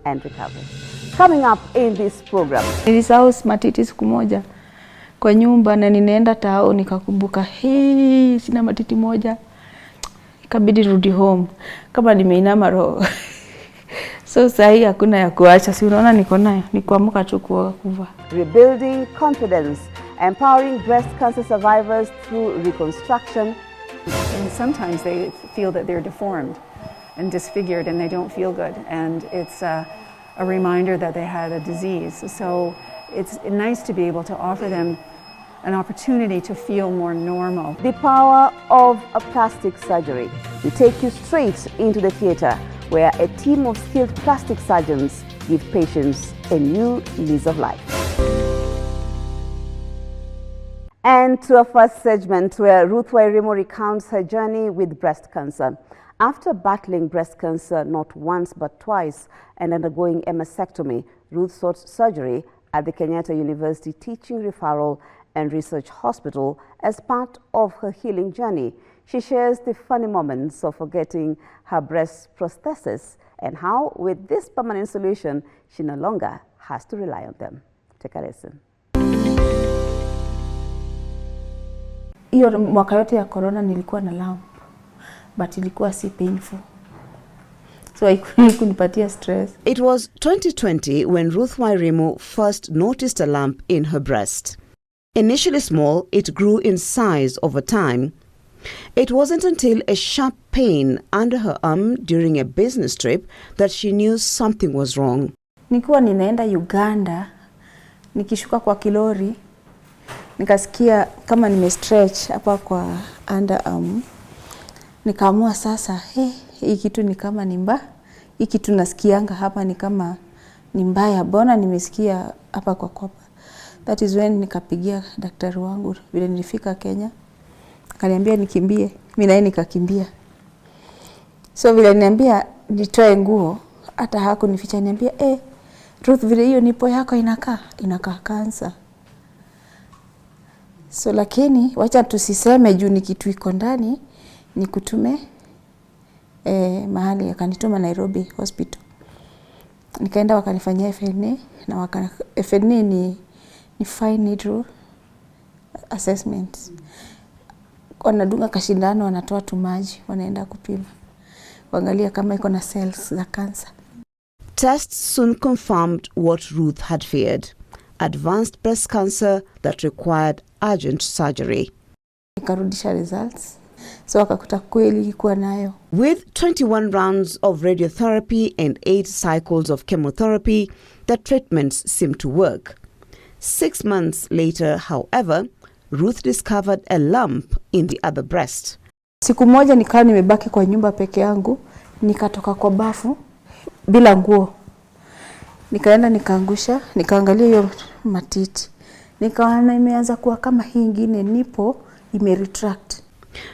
and recovery. Coming up in this program. Nilisahau matiti siku moja kwa nyumba na ninaenda tao nikakumbuka sina matiti moja. Ikabidi rudi home kama nimeinama roho. So sahi hakuna ya kuacha, si unaona niko nayo, ni kuamka tu kuva. Rebuilding confidence, empowering breast cancer survivors through reconstruction. And sometimes they feel that they're deformed and disfigured and they don't feel good, and it's a reminder that they had a disease. So it's nice to be able to offer them an opportunity to feel more normal. The power of a plastic surgery. We take you straight into the theatre where a team of skilled plastic surgeons give patients a new lease of life. And to our first segment where Ruth Wairimu recounts her journey with breast cancer. After battling breast cancer not once but twice and undergoing a mastectomy, Ruth sought surgery at the Kenyatta University Teaching Referral and Research Hospital as part of her healing journey. She shares the funny moments of forgetting her breast prosthesis and how, with this permanent solution, she no longer has to rely on them. Take a listen. Hiyo mwaka yote ya corona nilikuwa na lump, but ilikuwa si painful. So I couldn't stress. It was 2020 when Ruth Wairimu first noticed a lump in her breast. Initially small, it grew in size over time. It wasn't until a sharp pain under her arm during a business trip that she knew something was wrong. Nilikuwa ninaenda Uganda, nikishuka kwa kilori, nikasikia kama nimestretch hapa kwa underarm. Nikaamua sasa, hii kitu ni kama ni mbaya. Hii kitu nasikianga hapa ni kama ni mbaya. Bona nimesikia hapa kwa kopa. That is when nikapigia daktari wangu vile nilifika Kenya. Akaniambia nikimbie, mimi naye nikakimbia. So vile niambia nitoe nguo, hata hakunificha, niambia Ruth, vile hiyo nipo yako inakaa kansa. So lakini wacha tusiseme juu ni kitu iko ndani, nikutume mahali. Akanituma Nairobi Hospital. Nikaenda wakanifanyia FNA na FNA ni fine needle assessment. Wanadunga kashindano, wanatoa tu maji, wanaenda kupima, waangalia kama iko na cells za cancer. Tests soon confirmed what Ruth had feared: advanced breast cancer that required urgent surgery. Nikarudisha results, so wakakuta kweli ikuwa nayo. With 21 rounds of radiotherapy and 8 cycles of chemotherapy, the treatments seemed to work. 6 months later, however, Ruth discovered a lump in the other breast. Siku moja nikawa nimebaki kwa nyumba peke yangu, nikatoka kwa bafu bila nguo. Nikaenda nikaangusha, nikaangalia hiyo matiti. Nikaona imeanza kuwa kama hii nyingine nipo imeretract.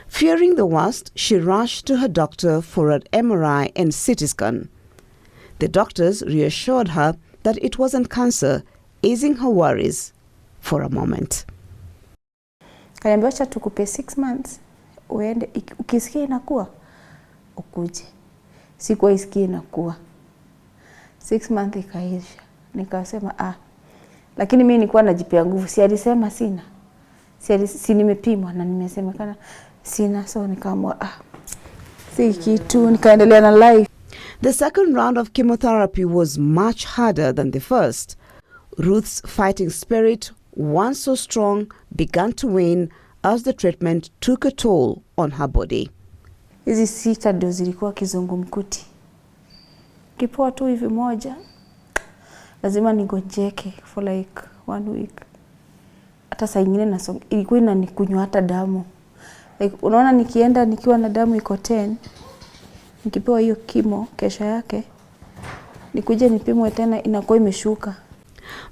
Fearing the worst, she rushed to her doctor for an MRI and CT scan. The doctors reassured her that it wasn't cancer, easing her worries for a moment. Kaniambia acha tukupe 6 months, uende ukisikia inakuwa ukuje. Sikuwa isikia inakuwa. 6 months ikaisha. Nikasema lakini mimi nilikuwa najipea nguvu. Si alisema sina. Si nimepimwa na nimesemekana sina, so nikaamua si kitu, nikaendelea na life. The second round of chemotherapy was much harder than the first. Ruth's fighting spirit, once so strong, began to wane as the treatment took a toll on her body. Hizi 6 ndio zilikuwa kizungumkuti. Kipoa tu hivi moja, lazima nigonjeke for like 1 week. Hata saa nyingine ilikuwa inanikunywa hata damu. Like unaona nikienda nikiwa na damu iko 10, nikipewa hiyo kimo kesho yake nikuje nipimwe tena inakuwa imeshuka.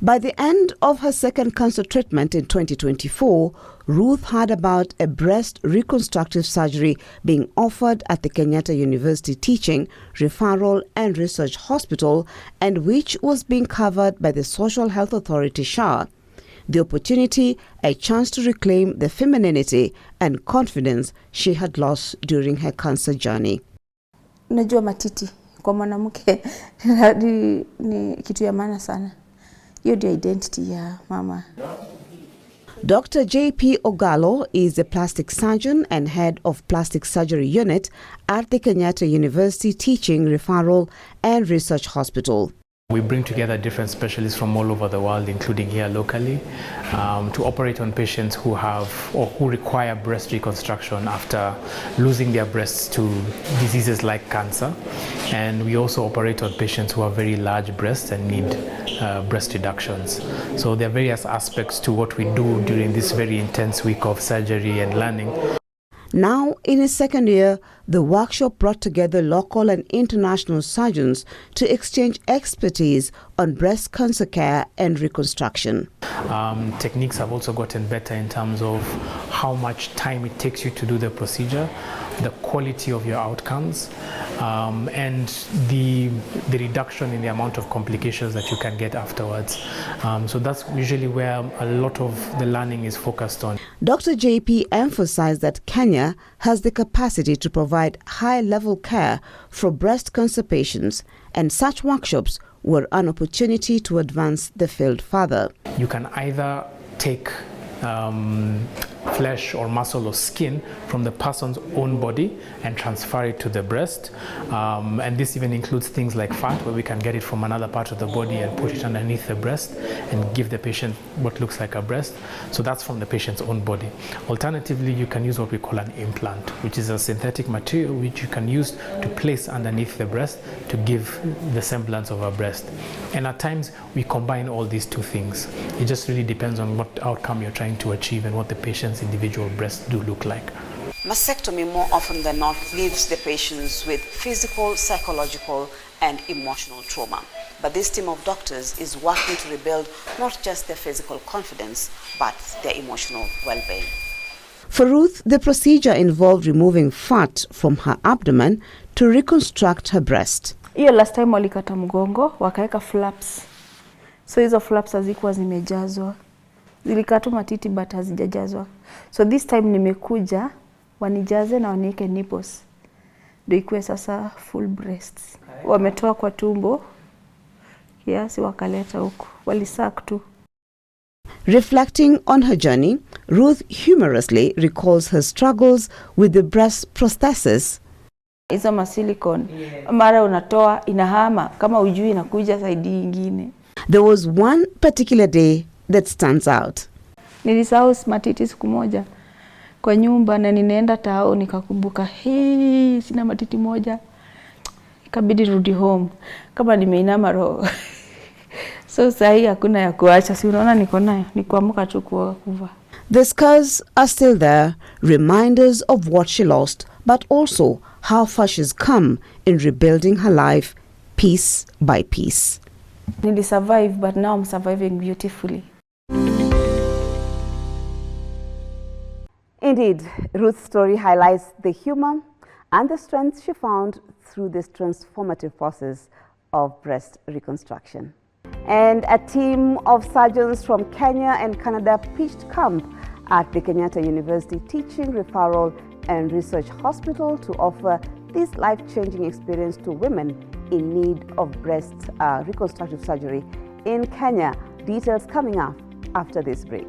By the end of her second cancer treatment in 2024, Ruth heard about a breast reconstructive surgery being offered at the Kenyatta University Teaching, Referral and Research Hospital, and which was being covered by the Social Health Authority SHA. The opportunity, a chance to reclaim the femininity and confidence she had lost during her cancer journey. Unajua matiti kwa mwanamke ni kitu ya maana sana. Hiyo ndio identity ya mama. Dr. J.P. Ogalo is a plastic surgeon and head of plastic surgery unit at the Kenyatta University Teaching, Referral and Research Hospital. We bring together different specialists from all over the world, including here locally, to operate on patients who have or who require breast reconstruction after losing their breasts to diseases like cancer. And we also operate on patients who have very large breasts and need breast reductions. So there are various aspects to what we do during this very intense week of surgery and learning. Now, in its second year, the workshop brought together local and international surgeons to exchange expertise on breast cancer care and reconstruction. Techniques have also gotten better in terms of how much time it takes you to do the procedure, the quality of your outcomes, and the reduction in the amount of complications that you can get afterwards. So that's usually where a lot of the learning is focused on. Dr. JP emphasized that Kenya has the capacity to provide high-level care for breast cancer patients, and such workshops were an opportunity to advance the field further. You can either take flesh or muscle or skin from the person's own body and transfer it to the breast, and this even includes things like fat, where we can get it from another part of the body and put it underneath the breast and give the patient what looks like a breast. So that's from the patient's own body. Alternatively, you can use what we call an implant, which is a synthetic material which you can use to place underneath the breast to give the semblance of a breast. And at times we combine all these two things. It just really depends on what outcome you're trying to achieve and what the patient's individual breasts do look like. Mastectomy more often than not leaves the patients with physical, psychological and emotional trauma. But this team of doctors is working to rebuild not just their physical confidence, but their emotional well-being. For Ruth, the procedure involved removing fat from her abdomen to reconstruct her breast. Hiyo last time walikata mgongo, wakaeka flaps. So hizo flaps hazikuwa zimejazwa. Zilikatwa matiti but hazijajazwa. So this time nimekuja wanijaze na wanieke nipples. Ndio ikuwe sasa full breasts. Wametoa kwa tumbo kiasi wakaleta huko. Walisak tu. Reflecting on her journey, Ruth humorously recalls her struggles with the breast prosthesis. Hizo ma silicone, mara unatoa inahama kama ujui inakuja side nyingine. There was one particular day that stands out. Nilisahau matiti siku moja kwa nyumba na ninaenda tao nikakumbuka sina matiti moja. Ikabidi rudi home kama nimeinama roho. So sahi hakuna ya kuacha, si unaona niko nayo, ni kuamka tu kuva. The scars are still there, reminders of what she lost, but also how far she's come in rebuilding her life piece by piece. Nili survive, but now I'm surviving beautifully. Indeed, Ruth's story highlights the humor and the strength she found through this transformative process of breast reconstruction. And a team of surgeons from Kenya and Canada pitched camp at the Kenyatta University Teaching, Referral and Research Hospital to offer this life-changing experience to women in need of breast reconstructive surgery in Kenya. Details coming up after this break.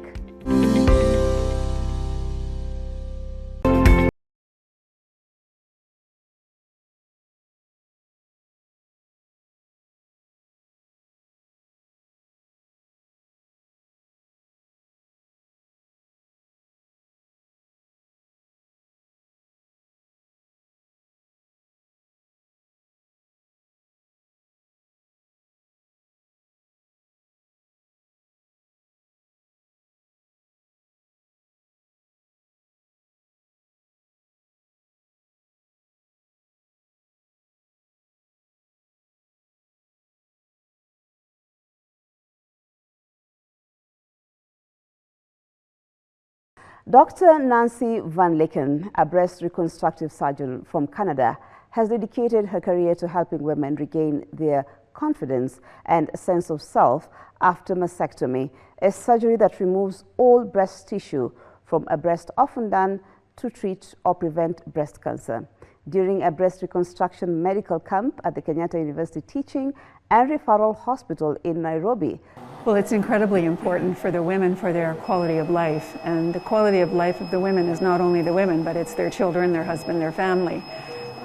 Dr. Nancy Van Leken, a breast reconstructive surgeon from Canada, has dedicated her career to helping women regain their confidence and sense of self after mastectomy, a surgery that removes all breast tissue from a breast often done to treat or prevent breast cancer. during a breast reconstruction medical camp at the Kenyatta University Teaching and Referral Hospital in Nairobi. Well, it's incredibly important for the women for their quality of life. And the quality of life of the women is not only the women, but it's their children, their husband, their family.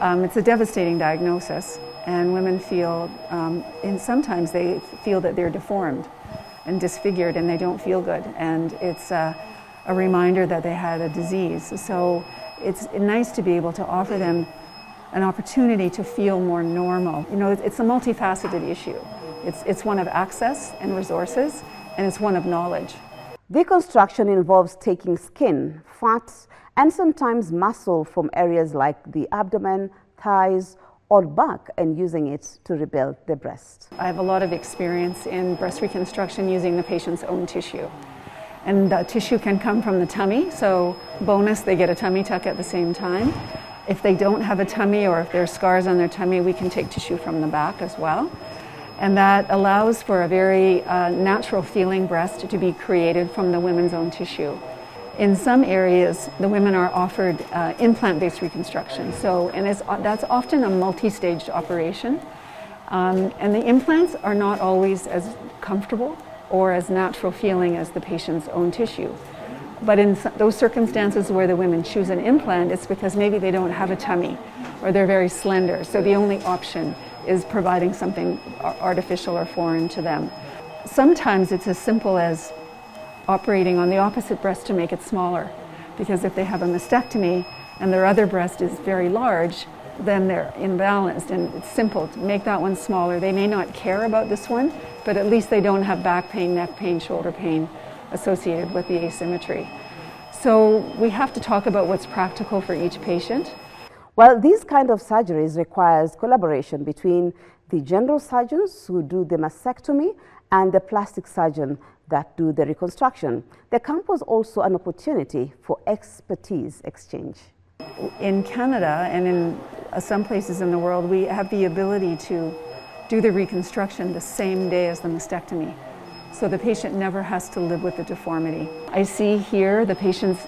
It's a devastating diagnosis, and women feel, and sometimes they feel that they're deformed and disfigured and they don't feel good. And it's a reminder that they had a disease. So it's nice to be able to offer them an opportunity to feel more normal. You know, it's a multifaceted issue. It's one of access and resources, and it's one of knowledge. Reconstruction involves taking skin, fat, and sometimes muscle from areas like the abdomen, thighs, or back and using it to rebuild the breast. I have a lot of experience in breast reconstruction using the patient's own tissue. And the tissue can come from the tummy, so bonus, they get a tummy tuck at the same time. If they don't have a tummy or if there are scars on their tummy, we can take tissue from the back as well. And that allows for a very natural feeling breast to be created from the women's own tissue. In some areas, the women are offered implant-based reconstruction. That's often a multi-staged operation. And the implants are not always as comfortable or as natural feeling as the patient's own tissue. But in those circumstances where the women choose an implant, it's because maybe they don't have a tummy or they're very slender. So the only option is providing something artificial or foreign to them. Sometimes it's as simple as operating on the opposite breast to make it smaller, because if they have a mastectomy and their other breast is very large, then they're imbalanced, and it's simple to make that one smaller. They may not care about this one, but at least they don't have back pain, neck pain, shoulder pain associated with the asymmetry. So we have to talk about what's practical for each patient. Well, these kind of surgeries requires collaboration between the general surgeons who do the mastectomy and the plastic surgeon that do the reconstruction. The camp was also an opportunity for expertise exchange. In Canada and in some places in the world, we have the ability to do the reconstruction the same day as the mastectomy. So the patient never has to live with the deformity. I see here the patients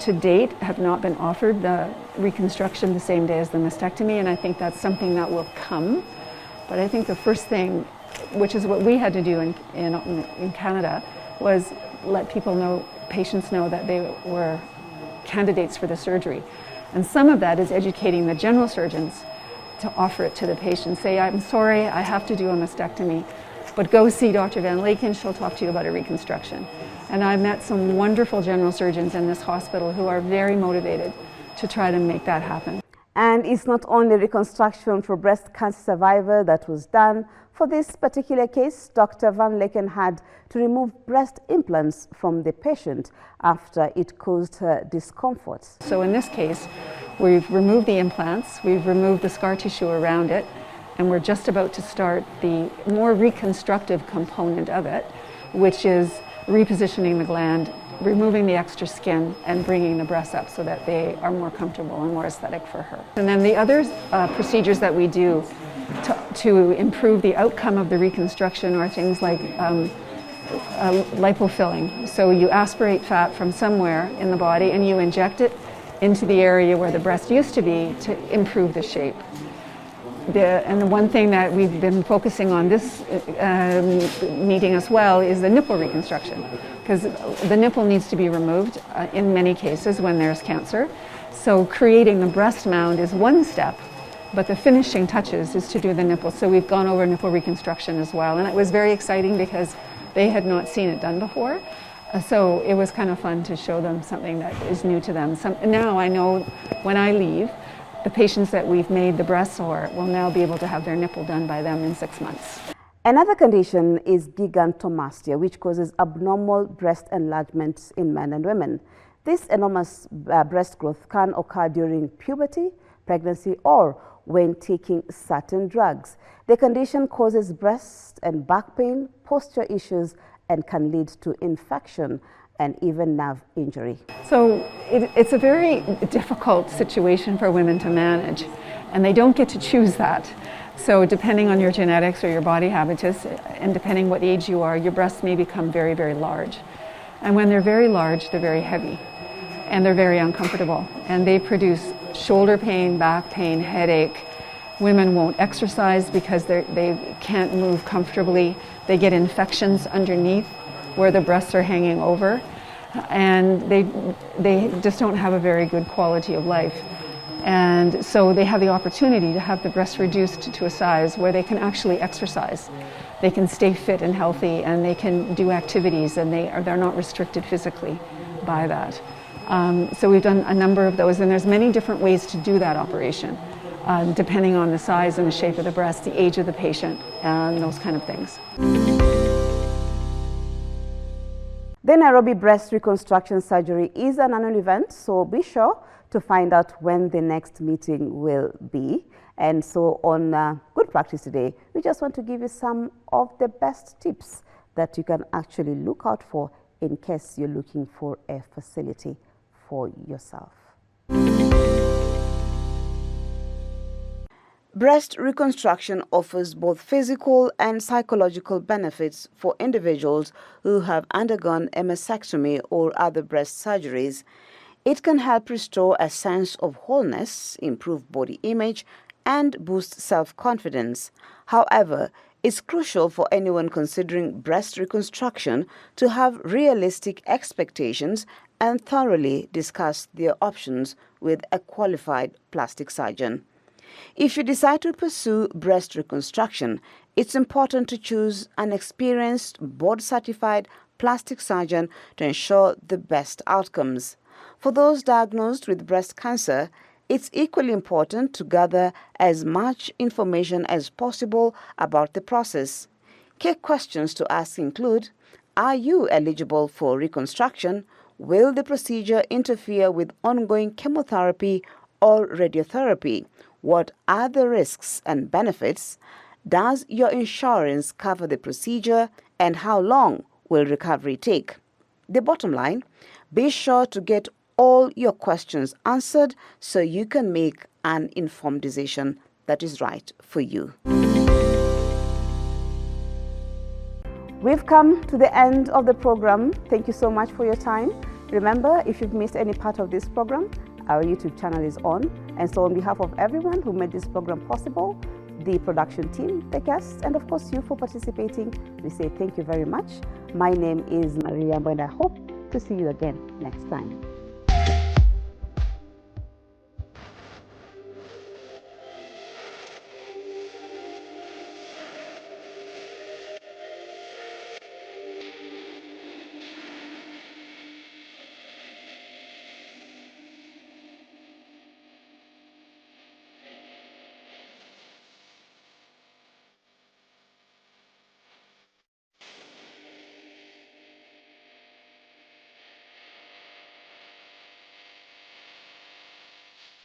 to date have not been offered the reconstruction the same day as the mastectomy, and I think that's something that will come. But I think the first thing, which is what we had to do in Canada, was let people know, patients know that they were candidates for the surgery. And some of that is educating the general surgeons to offer it to the patient. Say, I'm sorry, I have to do a mastectomy, but go see Dr. Van Laken, she'll talk to you about a reconstruction. And I've met some wonderful general surgeons in this hospital who are very motivated to try to make that happen. And it's not only reconstruction for breast cancer survivor that was done. For this particular case, Dr. Van Laken had to remove breast implants from the patient after it caused her discomfort. So in this case, we've removed the implants, we've removed the scar tissue around it, and we're just about to start the more reconstructive component of it, which is repositioning the gland, removing the extra skin, and bringing the breasts up so that they are more comfortable and more aesthetic for her. And then the other procedures that we do to improve the outcome of the reconstruction are things like lipofilling. So you aspirate fat from somewhere in the body and you inject it into the area where the breast used to be to improve the shape. And the one thing that we've been focusing on this meeting as well is the nipple reconstruction, because the nipple needs to be removed in many cases when there's cancer. So creating the breast mound is one step, but the finishing touches is to do the nipple. So we've gone over nipple reconstruction as well, and it was very exciting because they had not seen it done before. So it was kind of fun to show them something that is new to them. Now I know when I leave, the patients that we've made the breasts for will now be able to have their nipple done by them in 6 months. Another condition is gigantomastia, which causes abnormal breast enlargement in men and women. This enormous breast growth can occur during puberty, pregnancy, or when taking certain drugs. The condition causes breast and back pain, posture issues, and can lead to infection and even nerve injury. So it's a very difficult situation for women to manage, and they don't get to choose that. So depending on your genetics or your body habitus, and depending what age you are, your breasts may become very, very large. And when they're very large, they're very heavy, and they're very uncomfortable, and they produce shoulder pain, back pain, headache. Women won't exercise because they can't move comfortably. They get infections underneath where the breasts are hanging over, and they just don't have a very good quality of life. And so they have the opportunity to have the breasts reduced to a size where they can actually exercise. They can stay fit and healthy, and they can do activities, and they're not restricted physically by that. So we've done a number of those, and there's many different ways to do that operation, depending on the size and the shape of the breast, the age of the patient, and those kind of things. The Nairobi Breast Reconstruction Surgery is an annual event, so be sure to find out when the next meeting will be. And so on Good Practice today, we just want to give you some of the best tips that you can actually look out for in case you're looking for a facility for yourself. Breast reconstruction offers both physical and psychological benefits for individuals who have undergone a mastectomy or other breast surgeries. It can help restore a sense of wholeness, improve body image, and boost self-confidence. However, it's crucial for anyone considering breast reconstruction to have realistic expectations and thoroughly discuss their options with a qualified plastic surgeon. If you decide to pursue breast reconstruction, it's important to choose an experienced, board-certified plastic surgeon to ensure the best outcomes. For those diagnosed with breast cancer, it's equally important to gather as much information as possible about the process. Key questions to ask include: are you eligible for reconstruction? Will the procedure interfere with ongoing chemotherapy or radiotherapy? What are the risks and benefits? Does your insurance cover the procedure? And how long will recovery take? The bottom line: be sure to get all your questions answered so you can make an informed decision that is right for you. We've come to the end of the program. Thank you so much for your time. Remember, if you've missed any part of this program, our YouTube channel is on. And so on behalf of everyone who made this program possible, the production team, the guests, and of course you for participating, we say thank you very much. My name is Maria, and I hope to see you again next time.